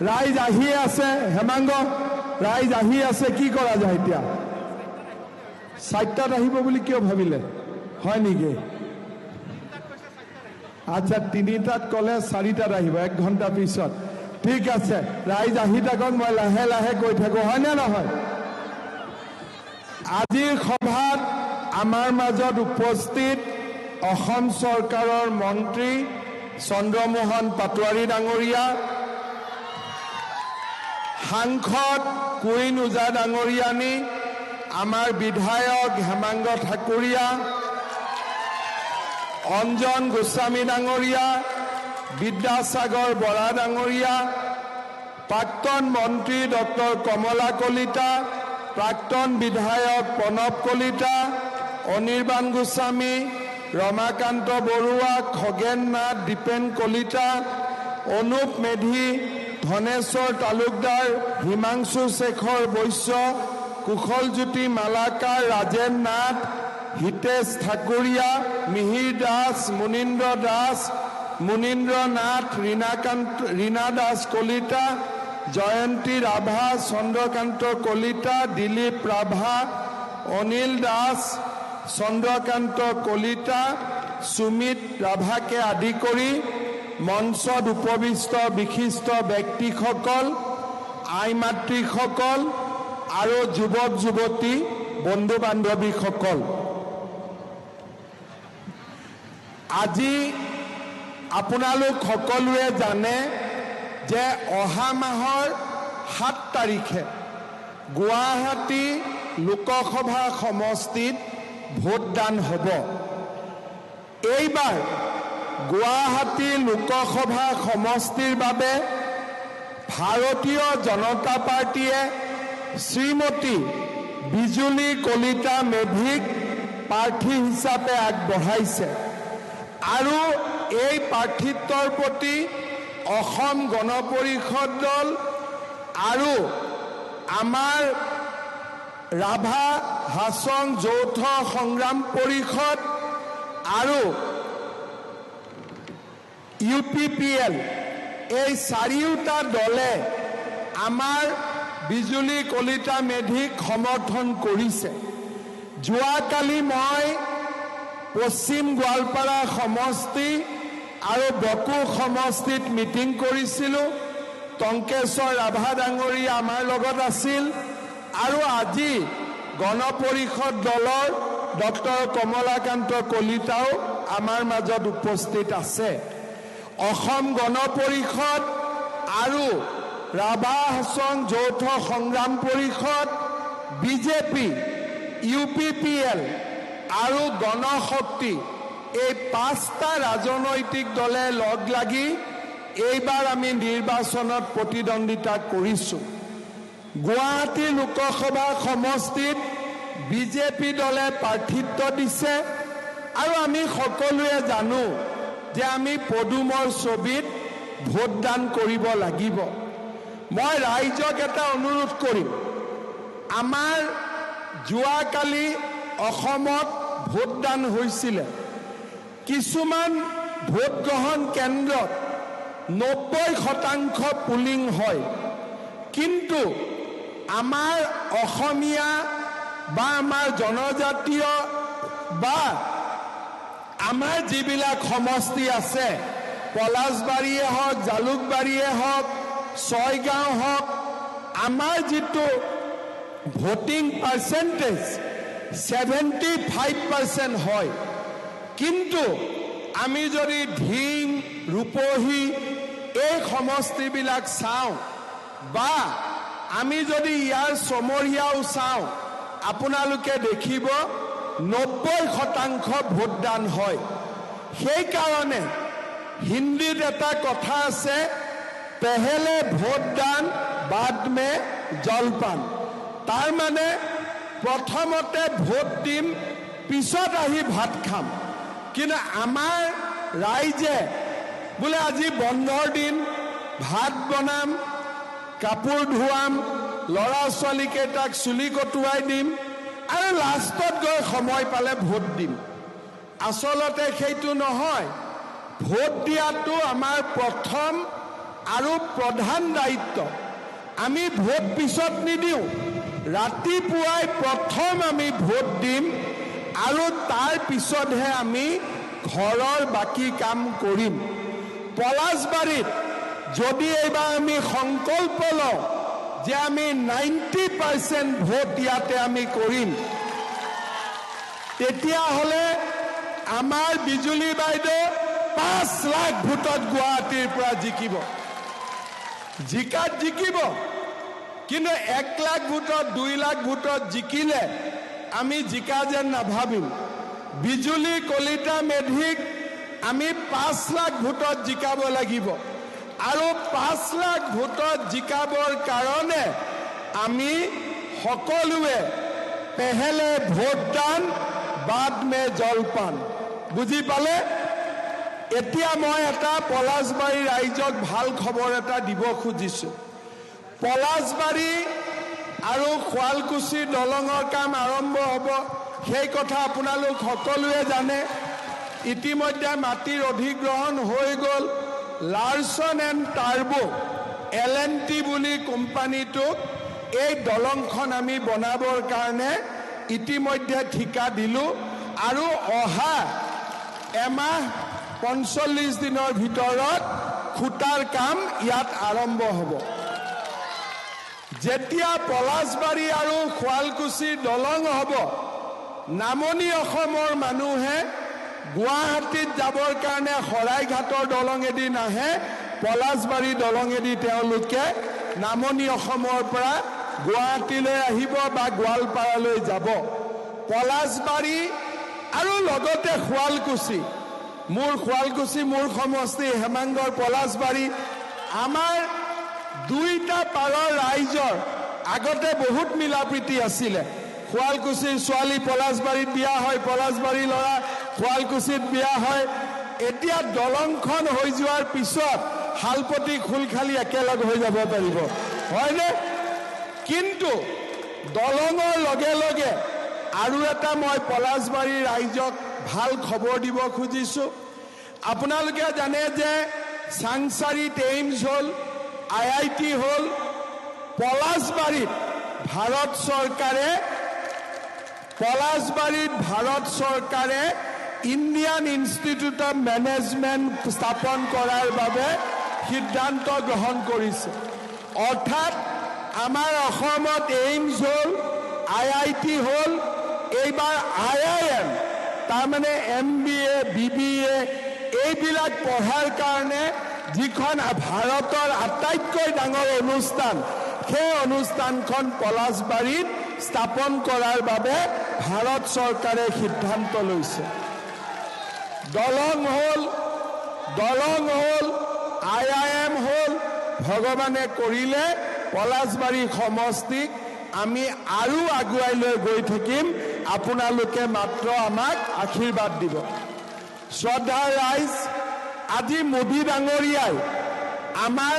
ৰাইজ আহি আছে হেমাংগ ৰাইজ আহি আছে কি কৰা যায় এতিয়া 4টাত আহিব বুলি কিয় ভাবিলে হয় নেকি আচ্ছা 3টাত কলে 4টাত আহিব 1 ঘণ্টা পিছত ঠিক আছে ৰাইজ আহি থাকক মই লাহে লাহে কৈ থাকো হয় না নহয় আজিৰ সভাত আমাৰ মাজত উপস্থিত অসম চৰকাৰৰ মন্ত্ৰী চন্দ্ৰমোহন পাটোৱাৰী ডাঙৰীয়া সাংসদ কুইন ওজা ডাঙৰীয়ানী আমাৰ বিধায়ক হেমাংগ ঠাকুৰীয়া অঞ্জন গোস্বামী ডাঙৰীয়া বিদ্যাসাগৰ বৰা ডাঙৰীয়া প্ৰাক্তন মন্ত্ৰী ডক্টৰ কমলা কলিতা প্ৰাক্তন বিধায়ক প্ৰণৱ কলিতা অনিৰ্বাণ গোস্বামী ৰমাকান্ত বৰুৱা খগেন নাথ দীপেন কলিতা অনুপ মেধি ধনেশ্বৰ তালুকদাৰ হিমাংশু শেখৰ বৈশ্য কুশলজ্যোতি মালাকাৰ ৰাজেন নাথ হিতেশ ঠাকুৰীয়া মিহিৰ দাস মুনীন্দ্ৰ নাথ ৰীনা দাস কলিতা জয়ন্তী ৰাভা চন্দ্ৰকান্ত কলিতা দিলীপ ৰাভা অনিল দাস চন্দ্ৰকান্ত কলিতা সুমিত ৰাভাকে আদি কৰি মঞ্চত উপবিষ্ট বিশিষ্ট ব্যক্তিসকল আই মাতৃসকল আৰু যুৱক যুৱতী বন্ধু বান্ধৱীসকল আজি আপোনালোক সকলোৱে জানে যে অহা মাহৰ 7 তাৰিখে গুৱাহাটী লোকসভা সমষ্টিত ভোটদান হ'ব এইবাৰ গুৱাহাটী লোকসভা সমষ্টিৰ বাবে ভাৰতীয় জনতা পাৰ্টিয়ে শ্ৰীমতী বিজুলী কলিতা মেধিক প্ৰাৰ্থী হিচাপে আগবঢ়াইছে আৰু এই প্ৰাৰ্থিত্বৰ প্ৰতি অসম গণ পৰিষদ দল আৰু আমাৰ ৰাভা হাছং যৌথ সংগ্ৰাম পৰিষদ আৰু UPPL এই চাৰিওটা দলে আমাৰ বিজুলী কলিতা মেধিক সমৰ্থন কৰিছে যোৱাকালি মই পশ্চিম গোৱালপাৰা সমষ্টি আৰু বকো সমষ্টিত মিটিং কৰিছিলোঁ টংকেশ্বৰ ৰাভা ডাঙৰীয়া আমাৰ লগত আছিল আৰু আজি গণ পৰিষদ দলৰ ডক্টৰ কমলাকান্ত কলিতাও আমাৰ মাজত উপস্থিত আছে অসম গণ পৰিষদ আৰু ৰাভা হাছং যৌথ সংগ্ৰাম পৰিষদ বিজেপি UPPL আৰু গণশক্তি এই 5টা ৰাজনৈতিক দলে লগ লাগি এইবাৰ আমি নিৰ্বাচনত প্ৰতিদ্বন্দ্বিতা কৰিছোঁ গুৱাহাটী লোকসভা সমষ্টিত বিজেপি দলে প্ৰাৰ্থিত্ব দিছে আৰু আমি সকলোৱে জানো যে আমি পদুমৰ ছবিত ভোটদান কৰিব লাগিব মই ৰাইজক এটা অনুৰোধ কৰিম আমাৰ যোৱাকালি অসমত ভোটদান হৈছিল কিছুমান ভোট গ্ৰহণ কেন্দ্ৰত 90% পুলিং হয় কিন্তু আমাৰ অসমীয়া বা আমাৰ জনজাতীয় বা আমাৰ যিবিলাক সমষ্টি আছে পলাশবাৰীয়ে হওক জালুকবাৰীয়ে হওক ছয়গাঁও হওক আমাৰ যিটো ভোটিং পাৰ্চেণ্টেজ 75% হয় কিন্তু আমি যদি ঢিং ৰূপহী এই সমষ্টিবিলাক চাওঁ বা আমি যদি ইয়াৰ চমৰীয়াও চাওঁ আপোনালোকে দেখিব 90% ভোটদান হয় সেইকাৰণে হিন্দীত এটা কথা আছে পেহেলে ভোটদান বাদ মে জলপান তাৰ মানে প্ৰথমতে ভোট দিম পিছত আহি ভাত খাম কিন্তু আমাৰ ৰাইজে বোলে আজি বন্ধৰ দিন ভাত বনাম কাপোৰ ধুৱাম ল'ৰা ছোৱালীকেইটাক চুলি কটুৱাই দিম আৰু লাষ্টত গৈ সময় পালে ভোট দিম আচলতে সেইটো নহয় ভোট দিয়াটো আমাৰ প্ৰথম আৰু প্ৰধান দায়িত্ব আমি ভোট পিছত নিদিওঁ ৰাতিপুৱাই প্ৰথম আমি ভোট দিম আৰু তাৰ পিছতহে আমি ঘৰৰ বাকী কাম কৰিম পলাশবাৰীত যদি এইবাৰ আমি সংকল্প লওঁ যে আমি 90% ভোট ইয়াতে আমি কৰিম তেতিয়াহ'লে আমাৰ বিজুলী বাইদেউ 5 লাখ ভোটত গুৱাহাটীৰ পৰা জিকিব জিকাত জিকিব কিন্তু 1 লাখ ভোটত 2 লাখ ভোটত জিকিলে আমি জিকা যেন নাভাবিম বিজুলী কলিতা মেধিক আমি 5 লাখ ভোটত জিকাব লাগিব আৰু 5 লাখ ভোটত জিকাবৰ কাৰণে আমি সকলোৱে পেহেলে ভোটদান বাদ মে জলপান বুজি পালে এতিয়া মই এটা পলাশবাৰী ৰাইজক ভাল খবৰ এটা দিব খুজিছো পলাশবাৰী আৰু শুৱালকুছিৰ দলঙৰ কাম আৰম্ভ হ'ব সেই কথা আপোনালোক সকলোৱে জানে ইতিমধ্যে মাটিৰ অধিগ্ৰহণ হৈ গ'ল লাৰ্সন এণ্ড টাৰ্বো LNT বুলি কোম্পানীটোক এই দলংখন আমি বনাবৰ কাৰণে ইতিমধ্যে ঠিকা দিলোঁ আৰু অহা এমাহ 45 দিনৰ ভিতৰত খুঁটাৰ কাম ইয়াত আৰম্ভ হ'ব যেতিয়া পলাশবাৰী আৰু শুৱালকুছিৰ দলং হ'ব নামনি অসমৰ মানুহে গুৱাহাটীত যাবৰ কাৰণে শৰাইঘাটৰ দলঙেদি নাহে পলাশবাৰী দলঙেদি তেওঁলোকে নামনি অসমৰ পৰা গুৱাহাটীলৈ আহিব বা গোৱালপাৰালৈ যাব পলাশবাৰী আৰু লগতে শুৱালকুছি মোৰ সমষ্টি হেমাংগৰ পলাশবাৰী আমাৰ দুইটা পাৰৰ ৰাইজৰ আগতে বহুত মিলাপ্ৰীতি আছিলে শুৱালকুছিৰ ছোৱালী পলাশবাৰীত বিয়া হয় পলাশবাৰীৰ ল'ৰা শুৱালকুছিত বিয়া হয় এতিয়া দলংখন হৈ যোৱাৰ পিছত হালপতি খুলখালি একেলগ হৈ যাব পাৰিব হয়নে কিন্তু দলঙৰ লগে লগে আৰু এটা মই পলাশবাৰী ৰাইজক ভাল খবৰ দিব খুজিছো আপোনালোকে জানে যে সাংসাৰীত এইমছ হ'ল IIT হ'ল পলাশবাৰীত ভাৰত চৰকাৰে ইণ্ডিয়ান ইনষ্টিটিউট অফ মেনেজমেণ্ট স্থাপন কৰাৰ বাবে সিদ্ধান্ত গ্ৰহণ কৰিছে অৰ্থাৎ আমাৰ অসমত এইমছ হ'ল IIT হ'ল এইবাৰ IIM তাৰমানে MBA BBA এইবিলাক পঢ়াৰ কাৰণে যিখন ভাৰতৰ আটাইতকৈ ডাঙৰ অনুষ্ঠান সেই অনুষ্ঠানখন পলাশবাৰীত স্থাপন কৰাৰ বাবে ভাৰত চৰকাৰে সিদ্ধান্ত লৈছে দলং হ'ল IIM হ'ল ভগৱানে কৰিলে পলাশবাৰী সমষ্টিক আমি আৰু আগুৱাই লৈ গৈ থাকিম আপোনালোকে মাত্ৰ আমাক আশীৰ্বাদ দিব শ্ৰদ্ধাৰ ৰাইজ আজি মোদী ডাঙৰীয়াই আমাৰ